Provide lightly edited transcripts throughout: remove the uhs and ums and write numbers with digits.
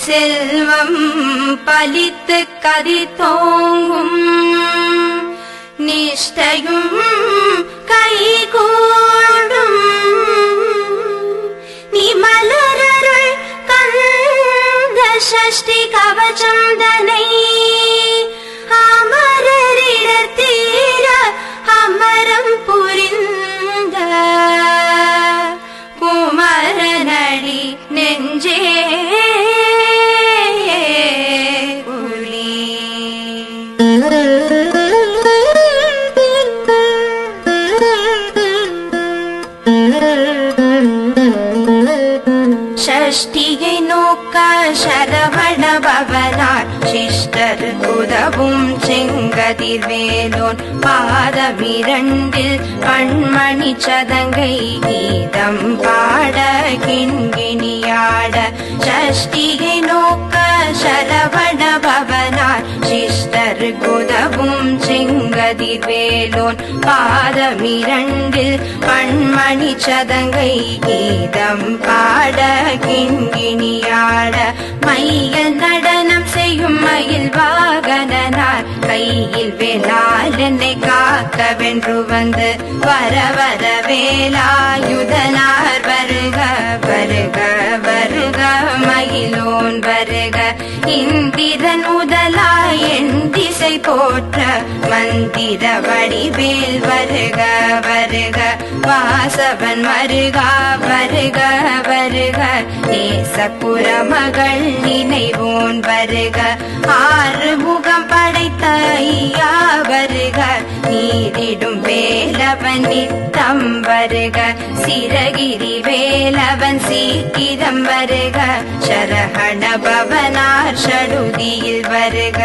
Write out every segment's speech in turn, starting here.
செல்வம் பலித்து கதி தோங்கும் நிஷ்டையும் கைகூடும் நீ மலரருள் கந்த சஷ்டி கவசம் தனை அமரரிடத்தீர அமரம் புரிந்த குமரனடி நெஞ்சே ஷஷ்டியை நோக்க சரவண பவனார் சிஷ்டர் உதவும் செங்கதிர் வேலோன் பாதமிரண்டில் கண்மணி சதங்கை கீதம் பாட கிண்கிணியாட ஷஷ்டியை நோக்க சரவண பவனார் சிஷ்டர் உதவும் செங்கதிர் வேலோன் பாதமிரண்டில் கண்மணி சதங்கை கீதம் பாட கிண்கிணியாட மையல் நடனம் செய்யும் மயில் வாகனார் கையில் வேளால் என்னை காக்க வென்று வந்து வர வர வேலாயுதனார் வருக வருக வருக மயிலோன் வருக இந்திரன் முதலாய் என் திசை போற்ற மந்திர வடிவேல் வருக வருக வாசவன் வருகா வருக வருக நேசபுர மகள் நினைவோன் வருக ஆறு முகம் படைத்த ஐயா வருக நீரிடும் வேலவன் நித்தம் வருக சிரகிரி வேலவன் சீக்கிரம் வருக சரஹண பவனார் ஷடுதியில் வருக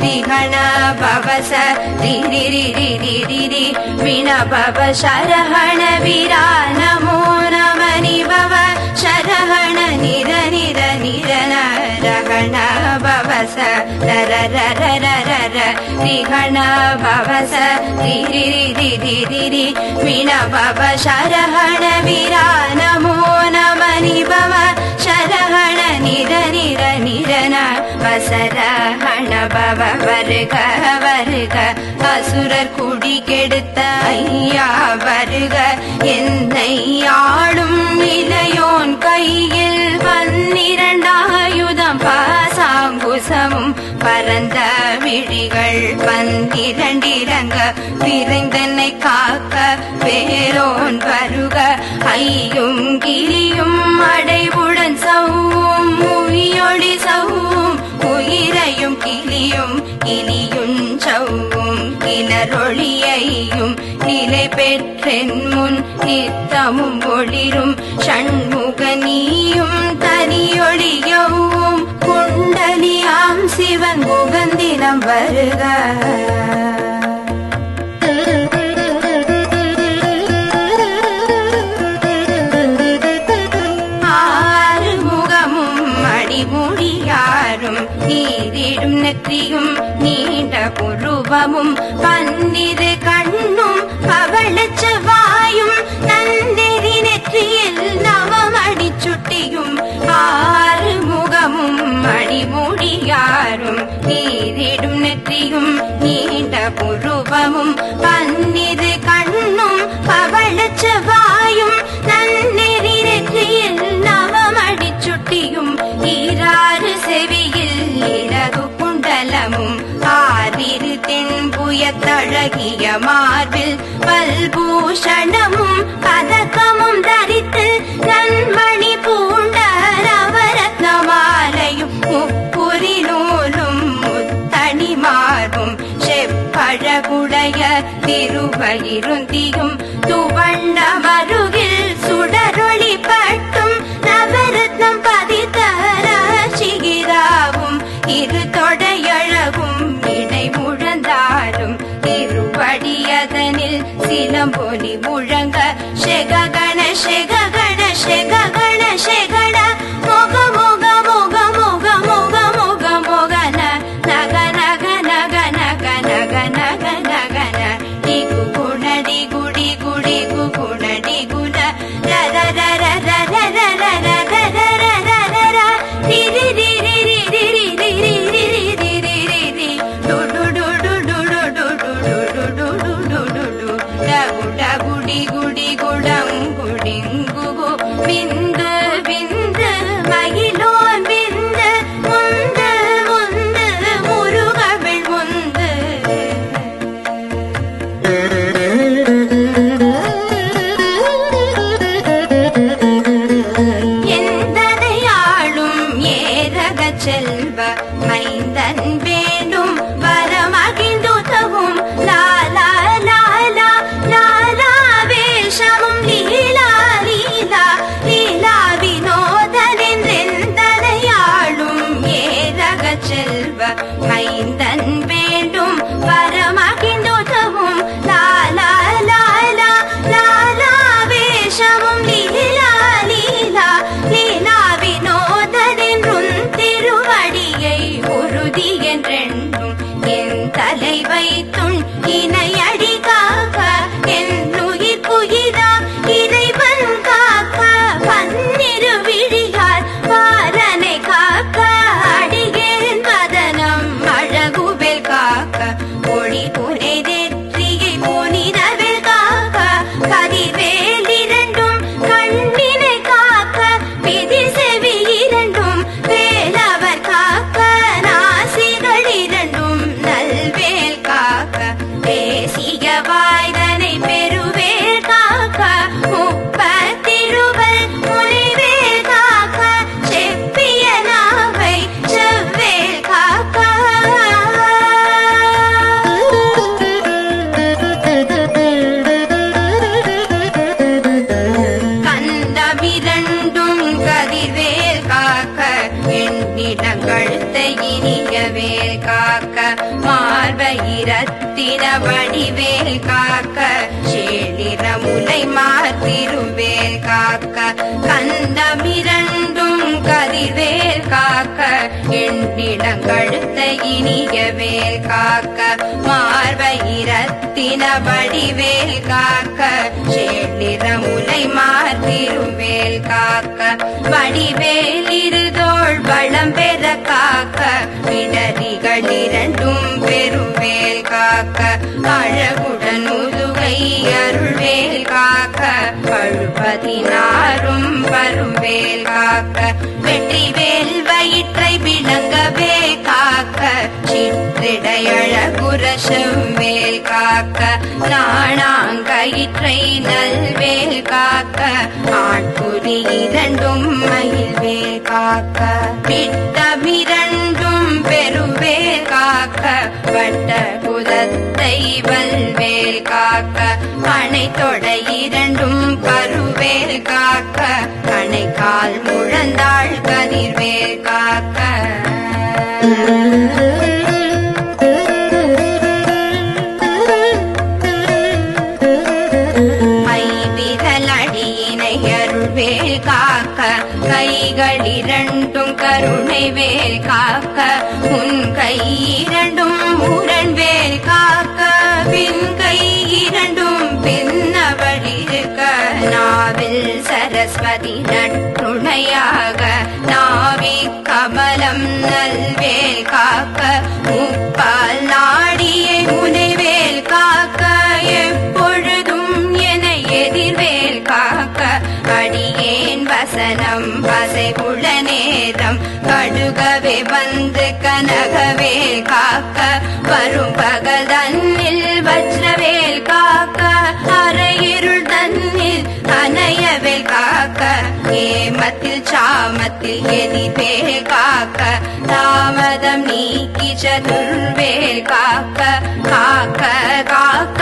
ரிஹண பவச ரிரிரிரிரிரி விண பவ சரஹண வீரா நமோ நம நிபவ சரஹண நிர நிர நிரன ரஹண பவச ரர ரர ரர ரிஹண பவச ரிரிரிரிரிரி விண பவ சரஹண வீரா நமோ நம நிபவ சரஹண நிர நிர நிரன வசரஹண பவ வருக வருக அசுரர் குடி கெடுத்த ஐயா வருக என்னை ஆளும் இளையோன் கையில் 12 ஆயுதம் பாசாங்குசமும் பரந்த விழிகள் 12 இறங்க விரைந்தனை காக்க வேரோன் வருக ஐயும் கிளியும் அடைவுடன் சவ்வும் உயிரொளி சவ்வும் உயிரையும் கிளியும் கிளியும் சவ்வும் கிளரொளியையும் நிலை பெற்றென் முன் நித்தமும் ஒளிரும் ஷண்முகனியும் தனியொளியவும் குண்டலியாம் சிவன் முகந்தினம் வருக நீரிடும் நெற்றியும் நீண்ட புருவமும் 12 கண்ணும் பவளச் செவ்வாயும் நன்னெறி நெற்றியில் நவமணி சுட்டியும் 6 முகமும் மணிமுடியாரும் நீரிடும் நெற்றியும் நீண்ட புருவமும் 12 கண்ணும் பவளச் செவ்வாயும் நன்னெறி நெற்றியில் நவமணி சுட்டியும் 6 செவியில் இறகு குண்டலமும் 6 தென்புயத்தழகிய மார்பில் பல்பூஷணமும் பதக்கமும் தரித்து நன்மணி பூண்ட நவரத்ன மாலையும் முப்புரி நூலும் திருவயிருந்தியும் துவண்ட மருகில் சுடரொளி பட்டும் நவரத்னம் பதித்த ராசிகிராவும் இரு தொடையழகும் இடை முழந்தாடும் திருவடியதனில் சிலம்பொலி முழங்க ஷெககண ஷெககண ஷெககண ஷெகண மொக மொக மொக மொக மொக மொக மொகன நக நக நக நக நக நக நகன டிகு குண டிகு டிகு டிகு குண டிகுன ரர ரர ரர ரர ரர ரர ரர ர ரிரி ரிரி ரிரி ரிரி ரிரி ரிரி ரிரி டு டு டு டு டு டு டு டு டு டு டு டு டு டு டகு டகு டிகு டிகு டங்குடிங்குகு விந்து விந்து மகிழோன் விந்து முந்து முந்து முருகவிழ் முந்து எந்தனையாளும் ஏரகச் செல்வ மைந்தன் வேண்டும் வரமகிழ்ந்துதவும் லாலா லாலா லாலா வேஷமும் லீலா லீலா லீலா வினோதனென்றெந்தனையாளும் ஏரகச் செல்வ மைந்தன் வேண்டும் வரமகிழ்ந்துதவும் லாலா லாலா லாலா வேஷமும் லீலா லீலா லீலா வினோதனென்றும் திருவடியை உறுதி என்றென்றும் என் தலை வைத்தும் இணையடி காக்க என் உயிர் குயிரா இறைவன் காக்க பன்னிரு விழியால் பாலனை காக்க அடியேன் வதனம் அழகுவேல் காக்க ஒளி புனை நெற்றியை புனிதவேல் காக்க கதிர்வேல் இரண்டும் கண்ணினை காக்க விதி செவி இரண்டும் வேலவர் காக்க நாசிகள் இரண்டும் நல்வேல் காக்க தேசிய வாய்தனை பெருவேல் காக்க முப்பத்திருவல் முனைவேல் காக்க செப்பிய நாவை செவ்வேல் காக்க கந்தமிரண்டும் கதிர்வேல் காக்க எண்ணிடங்கழுத்தை இனியவேல் காக்க மார்பயிரத்தின வடிவேல் காக்க சேளிர முலை மாத்திருவேல் காக்க கந்தமிரண்டும் கதிர்வேல் காக்க எண்ணிடங்கழுத்தை இனியவேல் காக்க மார்பயிரத்தின வடிவேல் காக்க சேளிர முலை மாத்திருவேல் காக்க வடிவேல் இருதோள் வளம் பெற காக்க பிடரிகள் இரண்டும் பெருவேல் காக்க அழகுடன் முதுகை அருள்வேல் காக்க பழுபதினாரும் வருவேல் காக்க வெற்றிவேல் வயிற்றை விளங்கவே காக்க சிற்றிடையழகுர செவ்வேல் காக்க நாணாங்கயிற்றை நல்வேல் காக்க ஆட்புரி இரண்டும் மயில்வேல் காக்க விட்டமிரண்டும் பெருவேல் காக்க வட்ட குதத்தை வல்வேல் காக்க அணை தொடை இரண்டும் கருவேல் காக்க கணை கால் முழந்தாள் கதிர்வேல் காக்க ஐவிரலடியினை அருள்வேல் காக்க கைகள் இரண்டும் கருணை வேல் காக்க உன் கை இரண்டும் முரண்வேல் காக்க பின் கை இரண்டும் பின்னவழிருக்க நாவில் சரஸ்வதி நற்றுணையாக நாவி கமலம் நல்வேல் காக்க முப்பால் நாடியை முனைவேல் காக்க எப்பொழுதும் என எதிர்வேல் காக்க அடியேன் வசனம் பசைபுல நேரம் கடுகவே வந்து கனகவேல் காக்க வரும் பகல் தன்னில் வஜ்ரவேல் காக்க அரையிருள் தன்னில் அனையவேல் காக்க ஏமத்தில் சாமத்தில் எதிர்வேல் காக்க தாமதம் நீக்கி சதுர்வேல் காக்க காக்க காக்க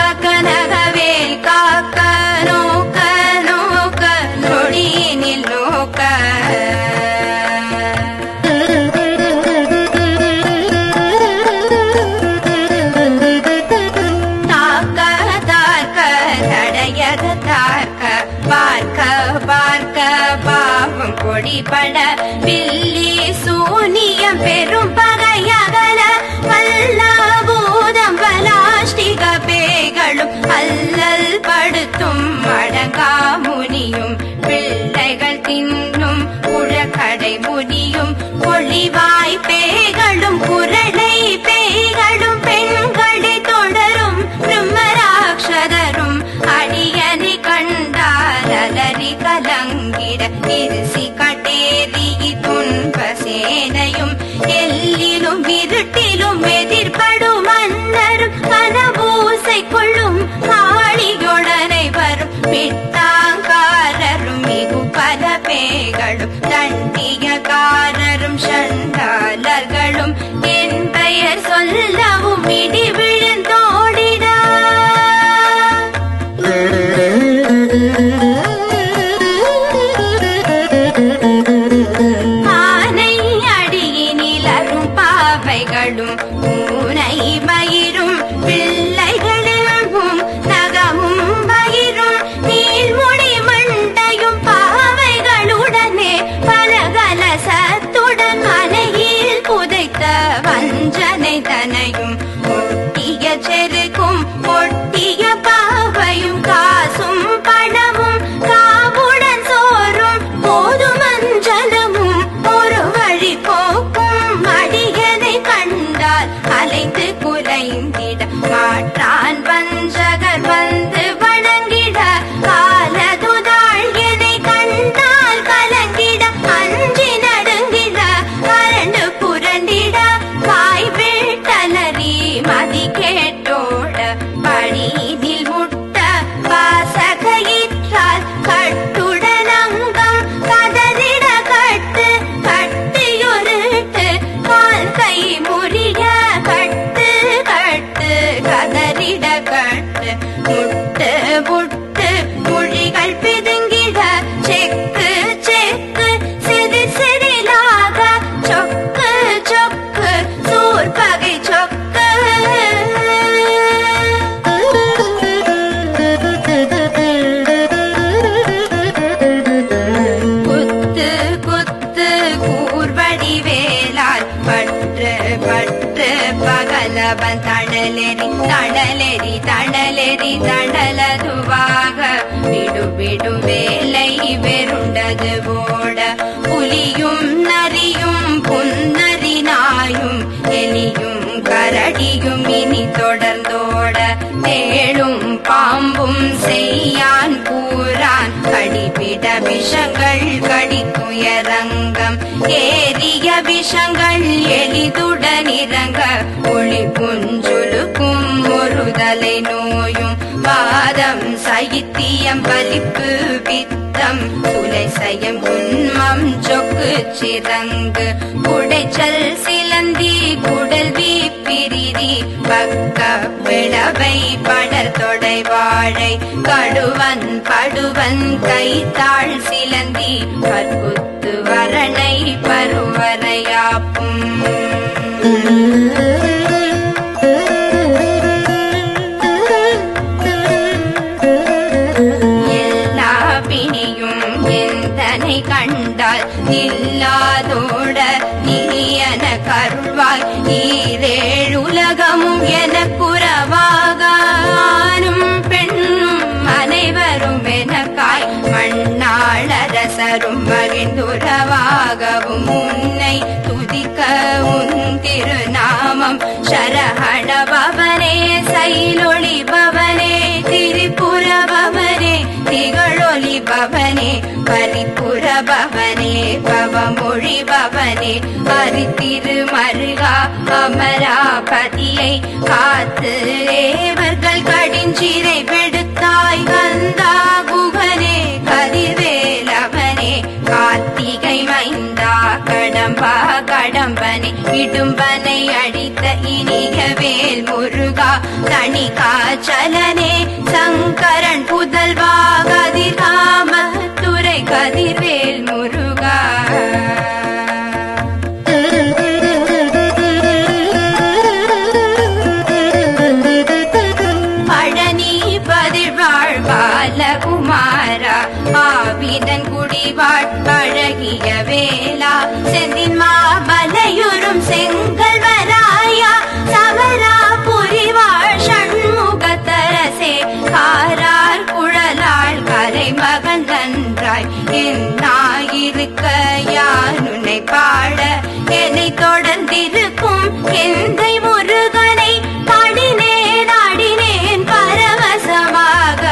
பாவைகளும் பூனை மயிரும் பிள்ளைகளும் நகமும் பயிரும் நீள்முடி மண்டையும் பாவைகளுடனே பலகலசத்துடன் மலையில் புதைத்த வஞ்சனை தனையும் ஒட்டிய செருக்கும் ஒட்டிய பாவையும் காசும் பணமும் காவுடன் சோறும் போதுமஞ்சலமும் ஒரு வழி போக்கும் அடியனை கண்டால் அலைந்து குலைந்திட மாற்றான் வஞ்சகர் வந்து வணங்கிட காலதுதாள் என்னை கண்டால் கலங்கிட அஞ்சி நடுங்கிட கரண்டு புரண்டிட காய் வீட்டலறி மதி கேட்டோட படியினில் முட்ட வாசகையிற்றால் கட்டுடன் அங்கம் கதறிட கட்டு கட்டியுருட்டு கால் கை முறிய கட்டு கட்டு கதறிட கட்டு முட்டு புட்டு மொழிகள் பிதுங்கிட செக்கு செக்கு சிறு சிறிலாக சொக்கு சொக்கு சூர்பகை சொக்கு குத்து குத்து கூர்வடி வேலால் பற்று பற்று பகலவன் தடலெறி தடலெறி தடலெறி தடலதுவாக விடு விடு வேலை வெருண்டது ஓட புலியும் நரியும் புன்னரி நாயும் எலியும் கரடியும் இனி தொடர்ந்தோட தேடும் பாம்பும் செய்யான் கூறான் கடிபிட விஷங்கள் கடித்துயரங்கம் ஏறிய விஷங்கள் எளிதுடன் இறங்க ஒளி புஞ்சுலுக்கும் ஒருதலை நோயும் வாதம் சைத்தியம் பலிப்பு பித்தம் துளைசயம் குன்மம் சொக்கு சிறங்கு குடைச்சல் சிலந்தி குடல் பிரிதி பக்க பிளவை படர் தொடை வாழை கடுவன் படுவன் கைத்தாள் சிலந்தி பற்புத்து வரணை பருவரையாப்பும் எல்லா பிணியும் எந்தனை கண்டால் இல்லாதோட நீயன கருள்வாய் ஈரேழுலகமும் என குறவாக ஆணும் பெண்ணும் அனைவரும் எனக்காய் மண்ணாளரசரும் மகிழ்ந்துறவாகவும் உன்னை துதிக்க உன் திருநாமம் சரஹண பவனே சைலொளி பவனே திரிபுர பவனே திகழொலி பவனே பரிபுர பவனே பவமொழி பவனே அரித்திருமருகா அமராபதியை காத்து ஏவர்கள் கடிஞ்சிறை விடுத்தாய் கந்தா குகனே கதிர்வேலவனே கார்த்திகை மைந்தா கடம்பா கடம்பனே இடும்பனை அழித்த இனிய வேல் முருகா தணிகாச்சலனே சங்கரன் புதல்வா கதிர்காம துரை கதிர்வேல் முருகா பழனி பதிர்வாழ் பாலகுமாரா ஆவிதன் குடிவாழ் அழகிய வேளா செந்தின் மாமலையுறும் செங்கல் வராயா சவரா புரிவாழ் ஷண்முகத்தரசே காரார் குழலாள் கரை மகந்தன்றாய் என்னாயிருக்க யான் உன்னை பாட என்னை தொடர்ந்திருக்கும் எந்தை முருகனை பாடினேன் ஆடினேன் பரவசமாக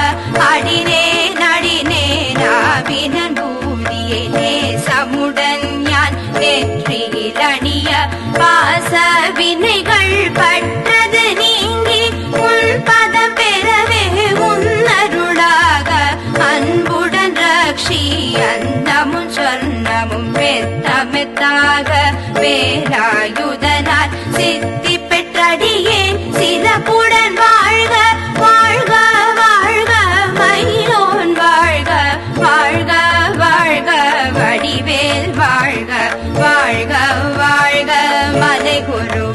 ஆடினேன் ஆடினேன் ஆவினன் பூதியை நேசமுடன் யான் நெற்றியில் அணிய பாச வினைகள் பற்றது நீங்கி உன் பதம் பெறவே உன்னருளாக அன்புடன் ரக்ஷி அன்னமும் சொர்ணமும் மெத்தாக வேலாயுதனால் சித்தி பெற்றடியேன் சிறப்புடன் வாழ்க வாழ்க வாழ்க மயிலோன் வாழ்க வாழ்க வாழ்க வடிவேல் வாழ்க வாழ்க வாழ்க மலை குரு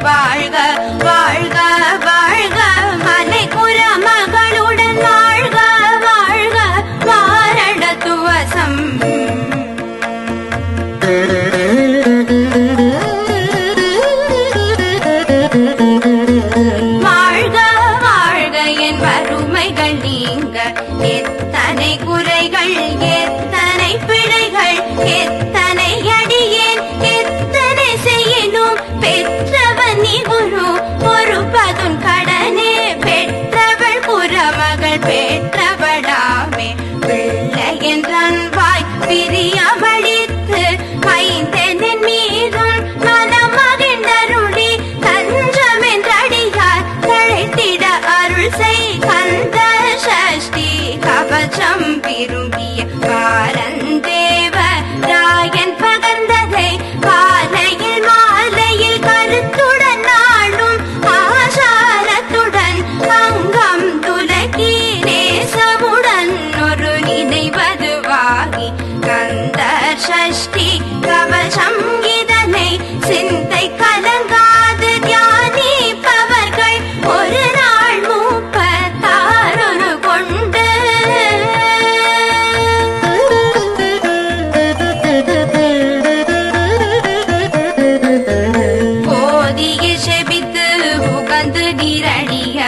வந்து நிரணிய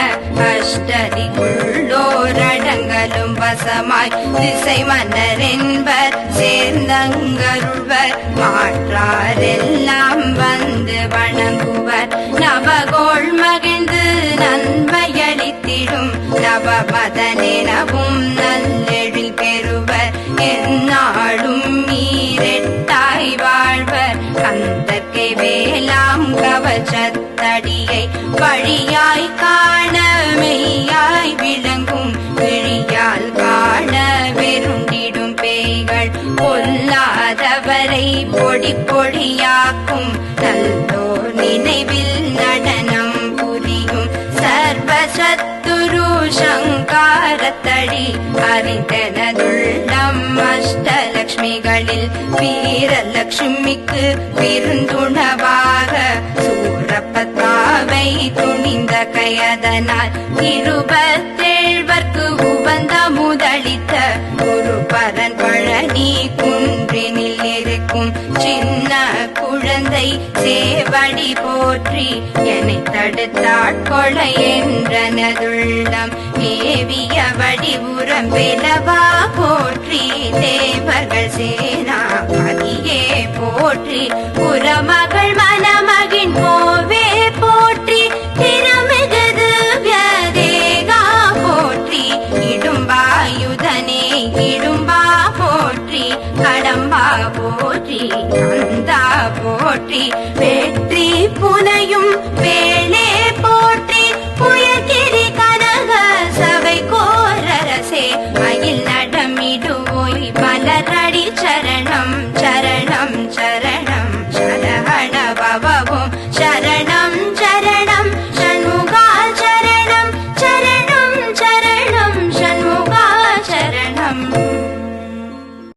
அஷ்டதிக்குள்ளோரடங்கலும் வசமாய் திசை மன்னர் என்பர் சேர்ந்தங்கருள்வர் மாற்றாரெல்லாம் வந்து வணங்குவர் நவகோள் மகிழ்ந்து நன்மையளித்திடும் நவமதனெனவும் நல்லெழில் பெறுவர் எந்நாளும் மீரெட்டாய் வாழ்வர் கந்தற்கை வேலாம் கவச்சத்தடியை வழியாய் காண மெய்யாய் விளங்கும் விழியால் காண வெருண்டிடும் பேய்கள் பொல்லாதவரை பொடி பொடியாக்கும் நல்லோர் நினைவில் நடனம் புரியும் சர்வசத்துரு சங்காரத்தடி அறிந்தனதுள்ளம் அஷ்டலக்ஷ்மிகளில் வீரலட்சுமிக்கு விருந்துணவாக சூரப்பத்தாவை துணிந்த கையதனால் 27 உவந்த முதலித்த குருபரன் பழனி குன்றினில் இருக்கும் சின்ன குழந்தை சேவடி போற்றி என்னை தடுத்தாட்கொள என்றனதுள்ளம் மேவிய வடிவுரம் பெலவா போற்றி தேவர்கள் சேனாபதியே போற்றி புறம